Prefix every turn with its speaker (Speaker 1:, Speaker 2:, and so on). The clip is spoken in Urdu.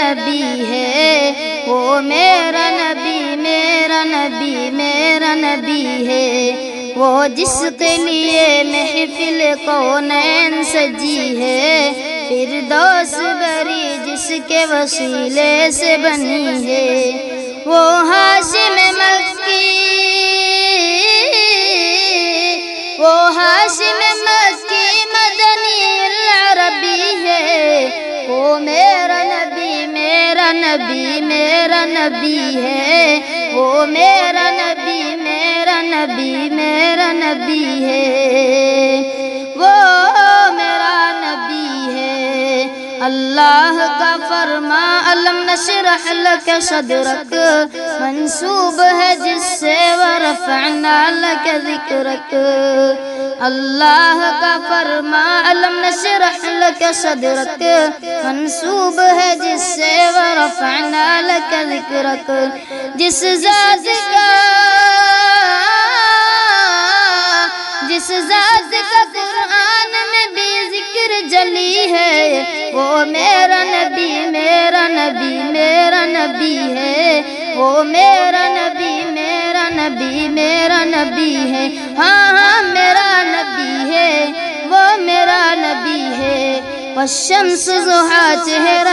Speaker 1: نبی ہے، وہ میرا نبی، میرا نبی، میرا نبی ہے، وہ جس کے لیے محفل کونین سجی ہے، فردوس بری جس کے وسیلے سے بنی ہے، وہ ہاشم مکی، وہ ہاشم مکی مدنی العربی ہے، وہ میرا نبی، میرا نبی، میرا نبی ہے، وہ میرا نبی، میرا نبی، میرا نبی ہے، وہ میرا نبی ہے۔ اللہ کا فرما علم نشرح لک صدرک منسوب ہے جس سے ورفعنا لک ذکرک، اللہ کا فرما علم نشرح لک صدرک منسوب ہے جس سے ورفعنا لک ذکرک، جس ذات کا قرآن میں بھی ذکر جلی ہے، وہ میرا نبی، میرا نبی، میرا نبی ہے، وہ میرا نبی، میرا نبی، میرا نبی ہے، ہاں ہاں میرا نبی ہے، وہ میرا نبی ہے، والشمس ضحیٰ چہرہ